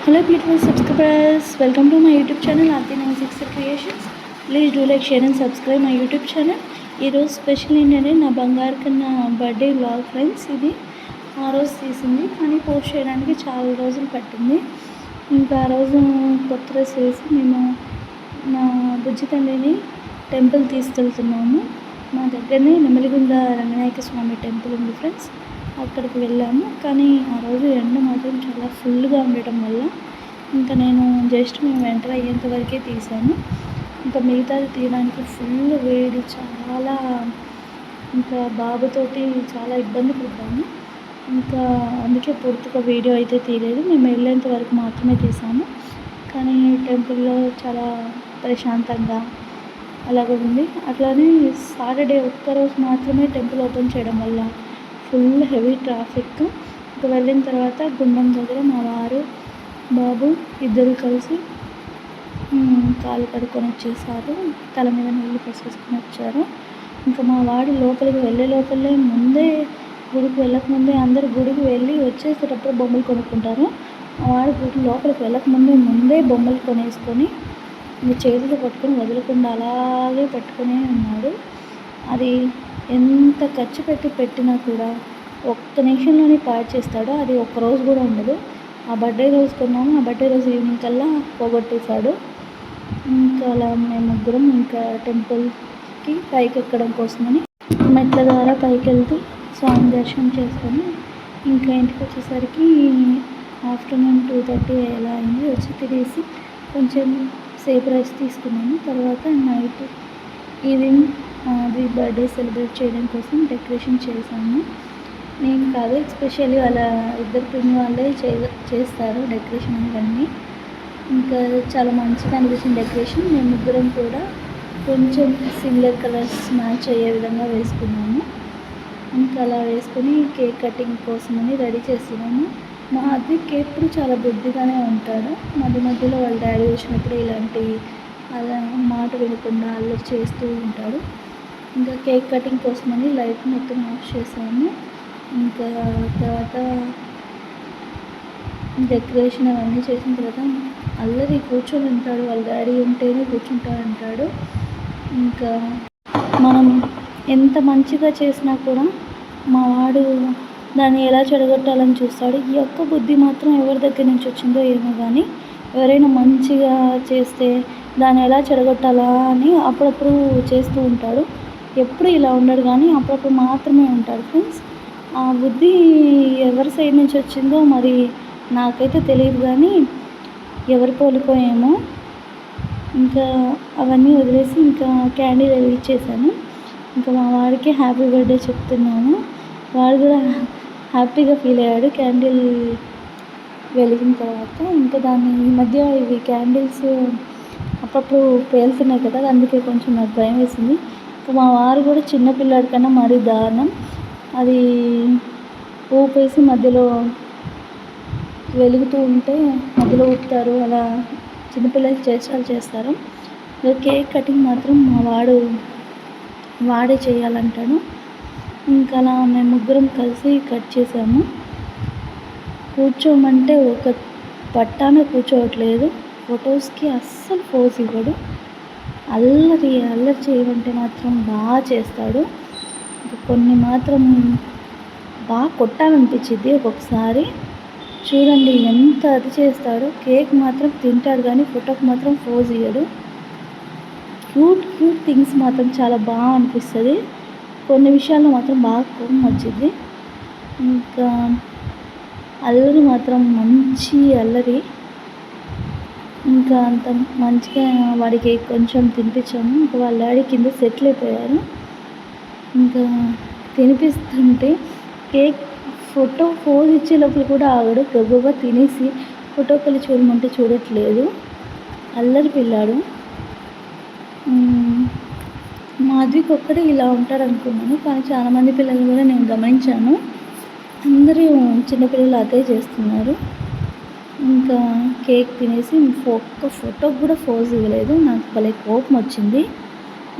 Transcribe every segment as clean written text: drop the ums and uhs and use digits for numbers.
Hello beautiful subscribers, welcome to my YouTube channel Aarti96 Creations. Please do like, share and subscribe my YouTube channel. ఈరోజు special ఏంటంటే నా బంగారు కన్నా birthday vlog friends. ఇది ఆ రోజు తీసింది కానీ పోస్ట్ చేయడానికి చాలా రోజులు పట్టింది. ఇంకా ఆ రోజు కొత్త డ్రెస్ వేసి మేము నా బుజ్జి తండ్రిని టెంపుల్ తీసుకెళ్తున్నాము. మా దగ్గరనే నెమలిగుండ రంగనాయక స్వామి టెంపుల్ ఉంది ఫ్రెండ్స్. అక్కడికి వెళ్ళాము. కానీ ఆ రోజు ఎండ మాత్రం చాలా ఫుల్గా ఉండటం వల్ల ఇంకా నేను జస్ట్ మేము ఎంటర్ అయ్యేంత వరకే తీసాను. ఇంకా మిగతాది తీయడానికి ఫుల్ వేడి, చాలా ఇంకా బాబుతోటి చాలా ఇబ్బంది పడ్డాము. ఇంకా అందుకే పూర్తిగా వీడియో అయితే తీయలేదు. మేము వెళ్ళేంత వరకు మాత్రమే తీసాము. కానీ టెంపుల్లో చాలా ప్రశాంతంగా అలాగే ఉంది. అట్లానే సాటర్డే ఒక్కరోజు మాత్రమే టెంపుల్ ఓపెన్ చేయడం వల్ల ఫుల్ హెవీ ట్రాఫిక్. ఇంకా వెళ్ళిన తర్వాత గుండం దగ్గర మా వారు బాబు ఇద్దరు కలిసి కాలు కడుక్కొని వచ్చేసారు. తల మీద నీళ్ళు పోసేసుకొని వచ్చారు. ఇంకా మా వాడు లోపలికి వెళ్ళే లోపలే ముందే గుడికి వెళ్ళకముందే అందరూ గుడికి వెళ్ళి వచ్చేసేటప్పుడు బొమ్మలు కొనుక్కుంటారు. మా వాడు గుడి లోపలికి ముందే బొమ్మలు కొనేసుకొని ఇంకా చేతిలో పట్టుకొని వదలకుండా అలాగే పట్టుకునే ఉన్నాడు. అది ఎంత ఖర్చు పెట్టినా కూడా ఒక్క నిమిషంలోనే పాడు చేస్తాడు. అది ఒక్కరోజు కూడా ఉండదు. ఆ బర్త్డే రోజు కొన్నాము, ఆ బర్త్డే రోజు ఈవినింగ్ కల్లా పోగొట్టేశాడు. ఇంకా అలా మేము ముగ్గురం ఇంకా టెంపుల్కి పైకి ఎక్కడం కోసమని మెట్ల ద్వారా పైకి వెళ్తూ స్వామి దర్శనం చేసుకొని ఇంకా ఇంటికి వచ్చేసరికి ఆఫ్టర్నూన్ 2:30 ఎలా అయింది. వచ్చి తినేసి కొంచెం సేపు రెస్ట్ తీసుకున్నాము. తర్వాత నైట్ ఈవినింగ్ అది బర్త్డే సెలబ్రేట్ చేయడం కోసం డెకరేషన్ చేశాము. నేను కాదు, ఎస్పెషల్లీ వాళ్ళ ఇద్దరు పిన్ని వాళ్ళే చేస్తారు డెకరేషన్ ఇవన్నీ. ఇంకా చాలా మంచిగా అనిపించింది డెకరేషన్. మేము ముగ్గురం కూడా కొంచెం సిమిలర్ కలర్స్ మ్యాచ్ అయ్యే విధంగా వేసుకున్నాము. ఇంకా అలా వేసుకొని కేక్ కటింగ్ కోసమని రెడీ చేస్తున్నాము. మా అద్దెకి ఎప్పుడు చాలా బుద్ధిగానే ఉంటాడు. మధ్యలో వాళ్ళ డాడీ వచ్చినప్పుడు ఇలాంటి అలా మాట వినకుండా అల్లరి చేస్తూ ఉంటాడు. ఇంకా కేక్ కటింగ్ కోసమని లైట్ మొత్తం ఆఫ్ చేసాము. ఇంకా తర్వాత డెకరేషన్ అవన్నీ చేసిన తర్వాత అల్లరి కూర్చొని ఉంటాడు. వాళ్ళ డాడీ ఉంటేనే కూర్చుంటాడంటాడు. ఇంకా మనం ఎంత మంచిగా చేసినా కూడా మా వాడు దాన్ని ఎలా చెడగొట్టాలని చూస్తాడు. ఈ ఒక్క బుద్ధి మాత్రం ఎవరి దగ్గర నుంచి వచ్చిందో ఏమో కానీ ఎవరైనా మంచిగా చేస్తే దాన్ని ఎలా చెడగొట్టాలా అని అప్పుడప్పుడు చేస్తూ ఉంటాడు. ఎప్పుడు ఇలా ఉండడు కానీ అప్పుడప్పుడు మాత్రమే ఉంటాడు ఫ్రెండ్స్. ఆ బుద్ధి ఎవరి సైడ్ నుంచి వచ్చిందో మరి నాకైతే తెలియదు కానీ ఎవరి పోలిపోయేమో. ఇంకా అవన్నీ వదిలేసి ఇంకా క్యాండిల్ వెలిగించేసాను. ఇంకా మా వాడికి హ్యాపీ బర్త్డే చెప్తున్నాను. వాడు కూడా హ్యాపీగా ఫీల్ అయ్యాడు క్యాండిల్ వెలిగిన తర్వాత. ఇంకా దాన్ని ఈ మధ్య ఇవి క్యాండిల్స్ అప్పుడప్పుడు పేలుతున్నాయి కదా, అందుకే కొంచెం నాకు భయం వేసింది. ఇంకా మా వారు కూడా చిన్నపిల్లాడి కన్నా మరీ దారుణం. అది ఊపేసి మధ్యలో వెలుగుతూ ఉంటే మధ్యలో ఊపుతారు. అలా చిన్నపిల్లలకి చేష్టాలు చేస్తారు. కేక్ కటింగ్ మాత్రం మా వాడే చేయాలంటాడు. ఇంకా అలా మేము ముగ్గురం కలిసి కట్ చేసాము. కూర్చోమంటే ఒక పట్టాన కూర్చోవట్లేదు. ఫొటోస్కి అస్సలు పోజ్ ఇవ్వడు. అల్లరి చేయమంటే మాత్రం బాగా చేస్తాడు. ఇంకా కొన్ని మాత్రం బాగా కొట్టాలనిపించింది ఒక్కొక్కసారి. చూడండి ఎంత అది చేస్తాడు. కేక్ మాత్రం తింటాడు కానీ ఫోటోకి మాత్రం పోజ్ ఇవ్వడు. క్యూట్ థింగ్స్ మాత్రం చాలా బాగా అనిపిస్తుంది. కొన్ని విషయాల్లో మాత్రం బాగా కోపం వచ్చింది. ఇంకా అల్లరి మాత్రం మంచి అల్లరి. ఇంకా అంత మంచిగా వాడికి కొంచెం తినిపించాము. ఇంకా వాళ్ళ డాడీ కింద సెటిల్ అయిపోయారు. ఇంకా తినిపిస్తుంటే కేక్ ఫోటో పోజ్ ఇచ్చే లోపల కూడా ఆగడు. గబగబా తినేసి ఫోటో కలి చూడమంటే చూడట్లేదు. అల్లరి పిల్లాడు. మాధవికి ఒక్కడే ఇలా ఉంటాడు అనుకున్నాను, కానీ చాలామంది పిల్లలు కూడా నేను గమనించాను. అందరూ చిన్నపిల్లలు అదే చేస్తున్నారు. ఇంకా కేక్ తినేసి ఒక్క ఫోటోకి కూడా పోజ్ ఇవ్వలేదు. నాకు భలే కోపం వచ్చింది.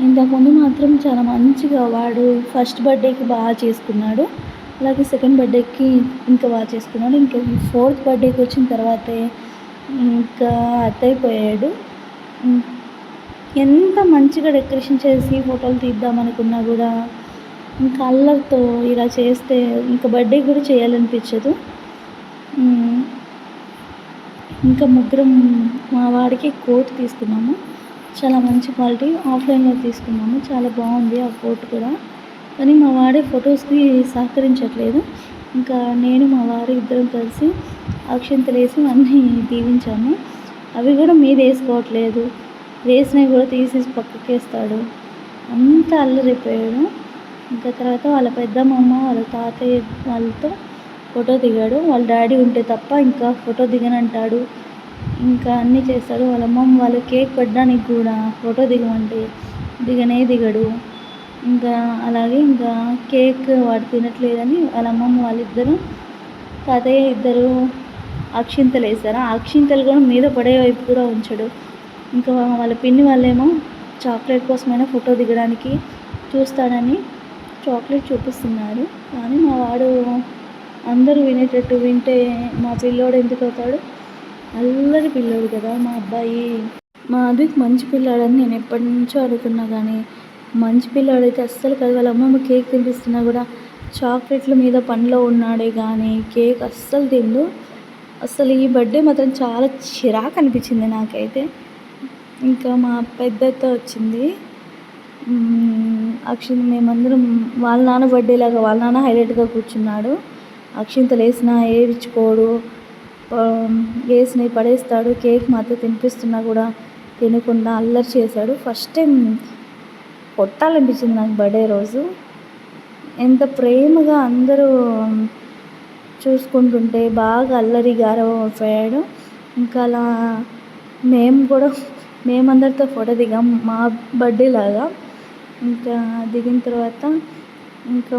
ఇంతకుముందు మాత్రం చాలా మంచిగా వాడు ఫస్ట్ బర్త్డేకి బాగా చేసుకున్నాడు. అలాగే సెకండ్ బర్త్డేకి ఇంకా బాగా చేసుకున్నాడు. ఇంకా 4th బర్త్డేకి వచ్చిన తర్వాతే ఇంకా అత్తయిపోయాడు. హ్మ్. ఎంత మంచిగా డెకరేషన్ చేసి ఫోటోలు తీద్దామనుకున్నా గూడా, ఇంకా అల్లరితో ఇలా చేస్తే ఇంక బర్త్‌డే కూడా చేయాలనిపించదు. హ్మ్. ఇంకా ముగ్గురం మా వాడికి కోట్ తీసుకున్నాము. చాలా మంచి క్వాలిటీ ఆఫ్‌లైన్‌లో తీసుకున్నాము. చాలా బావుంది ఆ కోట్ కూడా. కానీ మా వాడే ఫొటోస్‌కి సహకరించట్లేదు. ఇంకా నేను మా వారు ఇద్దరం కలిసి అక్షింతలేసి అన్నీ దీవించాము. అవి కూడా మీదేసుకోవట్లేదు. వేసినవి కూడా తీసేసి పక్కకేస్తాడు. అంత అల్లరైపోయాడు. ఇంకా తర్వాత వాళ్ళ పెద్దమ్మమ్మ, వాళ్ళ తాతయ్య వాళ్ళతో ఫోటో దిగాడు. వాళ్ళ డ్యాడీ ఉంటే తప్ప ఇంకా ఫోటో దిగనంటాడు. ఇంకా అన్నీ చేస్తాడు. వాళ్ళ అమ్మమ్మ వాళ్ళు కేక్ పెట్టడానికి కూడా ఫోటో దిగమంటే దిగనే దిగడు. ఇంకా అలాగే ఇంకా కేక్ వాడు తినట్లేదని వాళ్ళ అమ్మమ్మ వాళ్ళిద్దరూ, తాతయ్య ఇద్దరు అక్షింతలేశారు. ఆ అక్షింతలు కూడా మీద పడే వైపు కూడా ఉంచడు. ఇంకా వాళ్ళ పిన్ని వాళ్ళేమో చాక్లెట్ కోసమైనా ఫోటో దిగడానికి చూస్తాడని చాక్లెట్ చూపిస్తున్నారు. కానీ మా వాడు అందరూ వినేటట్టు వింటే మా పిల్లోడు ఎందుకవుతాడు? అల్లరి పిల్లోడు కదా మా అబ్బాయి. మా అదిక్ మంచి పిల్లాడని నేను ఎప్పటి నుంచో అనుకున్నా కానీ మంచి పిల్లాడైతే అస్సలు కాదు. వాళ్ళ అమ్మమ్మ కేక్ తినిపిస్తున్నా కూడా చాక్లెట్ల మీద పనిలో ఉన్నాడే కానీ కేక్ అస్సలు తినడు. అసలు ఈ బర్త్డే మాత్రం చాలా చిరాకు అనిపించింది నాకైతే. ఇంకా మా పెద్దత్త వచ్చింది. మేమందరం వాళ్ళ నాన్న బర్త్డేలాగా వాళ్ళ నాన్న హైలైట్గా కూర్చున్నాడు. అక్షింతలు వేసినా ఏడ్చుకోడు, వేసినవి పడేస్తాడు. కేక్ మాత్రం తినిపిస్తున్నా కూడా తినకుండా అల్లరి చేశాడు. ఫస్ట్ టైం కొట్టాలనిపించింది నాకు బర్త్డే రోజు. ఎంత ప్రేమగా అందరూ చూసుకుంటుంటే బాగా అల్లరి గారాబం అయిపోయాడు. ఇంకా అలా మేమందరితో ఫోటో దిగాం మా బర్త్డే లాగా. ఇంకా దిగిన తర్వాత ఇంకా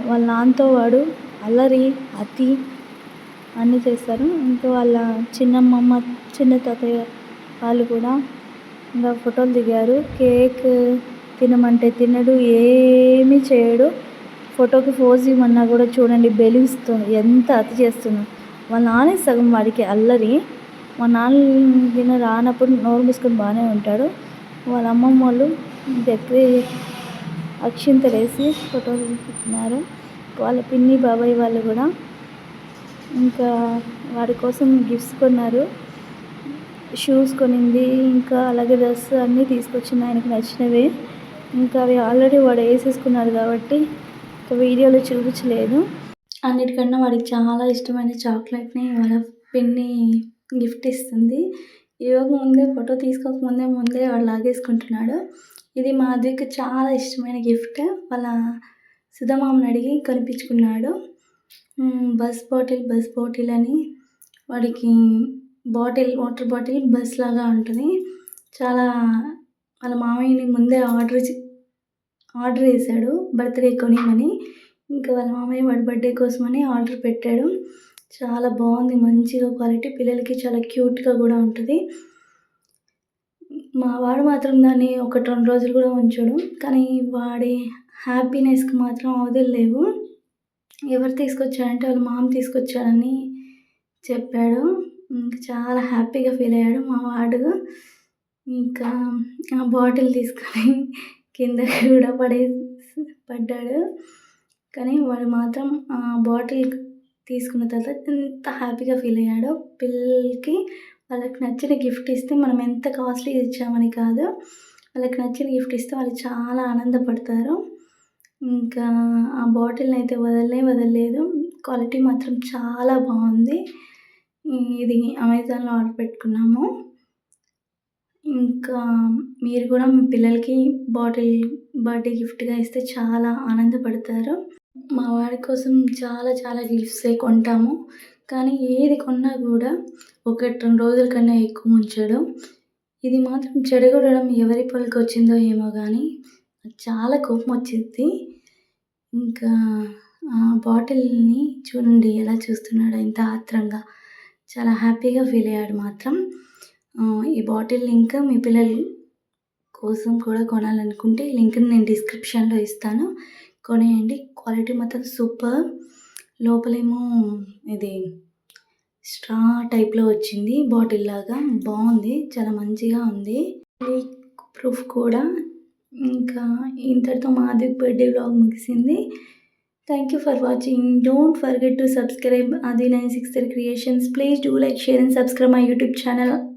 వాళ్ళ నాన్నతో వాడు అల్లరి అతి అన్నీ చేస్తారు. ఇంకా వాళ్ళ చిన్నమ్మమ్మ, చిన్న తాతయ్య వాళ్ళు కూడా ఇంకా ఫోటోలు దిగారు. కేక్ తినమంటే తినడు, ఏమీ చేయడు. ఫోటోకి పోజ్ ఇవ్వమన్నా కూడా చూడండి బెలూన్స్తో ఎంత అతి చేస్తున్నాడు. వాళ్ళ నాన్నే సగం వాడికి అల్లరి. మా నాన్న రానప్పుడు నోరు మూసుకొని బాగానే ఉంటాడు. వాళ్ళ అమ్మమ్మ వాళ్ళు అక్షింతలేసి ఫోటోలు తీసుకుంటున్నారు. వాళ్ళ పిన్ని బాబాయ్ వాళ్ళు కూడా ఇంకా వాడి కోసం గిఫ్ట్స్ కొన్నారు. షూస్ కొనింది, ఇంకా అలాగే డ్రెస్ అన్నీ తీసుకొచ్చింది ఆయనకు నచ్చినవే. ఇంకా అవి ఆల్రెడీ వాడు వేసేసుకున్నాడు కాబట్టి ఇంకా వీడియోలో చూపించలేదు. అన్నిటికన్నా వాడికి చాలా ఇష్టమైన చాక్లెట్ని వాళ్ళ పిన్ని గిఫ్ట్ ఇస్తుంది. ఇవ్వకముందే ఫోటో తీసుకోకముందే వాడు లాగేసుకుంటున్నాడు. ఇది మా అద్విక్కి చాలా ఇష్టమైన గిఫ్ట్. వాళ్ళ సుధమామని అడిగి కొనిపించుకున్నాడు. బస్ బాటిల్ అని వాడికి వాటర్ బాటిల్ బస్ లాగా ఉంటుంది. చాలా వాళ్ళ మామయ్యని ముందే ఆర్డర్ వేశాడు బర్త్డే కొనిమని. ఇంకా వాళ్ళ మామయ్య వాడి బర్త్డే కోసమని ఆర్డర్ పెట్టాడు. చాలా బాగుంది, మంచిగా క్వాలిటీ, పిల్లలకి చాలా క్యూట్గా కూడా ఉంటుంది. మా వాడు మాత్రం దాన్ని 1-2 రోజులు కూడా ఉంచడు. కానీ వాడి హ్యాపీనెస్కి మాత్రం అవధులు లేవు. ఎవరు తీసుకొచ్చారంటే వాళ్ళ మామ తీసుకొచ్చారని చెప్పాడు. ఇంకా చాలా హ్యాపీగా ఫీల్ అయ్యాడు మా వాడు. ఇంకా ఆ బాటిల్ తీసుకొని కింద కూడా పడ్డాడు. కానీ వాడు మాత్రం ఆ బాటిల్ తీసుకున్న తర్వాత ఎంత హ్యాపీగా ఫీల్ అయ్యాడో. పిల్లలకి వాళ్ళకి నచ్చిన గిఫ్ట్ ఇస్తే మనం ఎంత కాస్ట్లీ ఇచ్చామని కాదు, వాళ్ళకి నచ్చిన గిఫ్ట్ ఇస్తే వాళ్ళు చాలా ఆనందపడతారు. ఇంకా ఆ బాటిల్ని అయితే వదలలేదు. క్వాలిటీ మాత్రం చాలా బాగుంది. ఇది అమెజాన్లో ఆర్డర్ పెట్టుకున్నాము. ఇంకా మీరు కూడా మీ పిల్లలకి బర్త్డే గిఫ్ట్గా ఇస్తే చాలా ఆనందపడతారు. మా వాడి కోసం చాలా చాలా గిఫ్ట్సే కొంటాము. కానీ ఏది కొన్నా కూడా 1-2 రోజుల కన్నా ఎక్కువ ఉంచడు. ఇది మాత్రం చెడగొట్టడం ఎవరి పనికి వచ్చిందో ఏమో కానీ చాలా కోపం వచ్చిద్ది. ఇంకా ఆ బాటిల్ని చూడండి ఎలా చూస్తున్నాడో ఎంత ఆత్రంగా. చాలా హ్యాపీగా ఫీల్ అయ్యాడు మాత్రం. ఈ బాటిల్ లింక్ మీ పిల్లల కోసం కూడా కొనాలనుకుంటే ఈ లింక్ని నేను డిస్క్రిప్షన్లో ఇస్తాను, కొనేయండి. క్వాలిటీ మాత్రం సూపర్. లోపలేమో ఇది స్ట్రా టైప్‌లో వచ్చింది. బాటిల్ లాగా బావుంది. చాలా మంచిగా ఉంది. లీక్ ప్రూఫ్ కూడా. ఇంకా ఇంతటితో మాధవి బర్త్‌డే వ్లాగ్ ముగిసింది. Thank you for watching. Don't forget to subscribe Adi963 Creations. Please do like, share and subscribe my YouTube channel.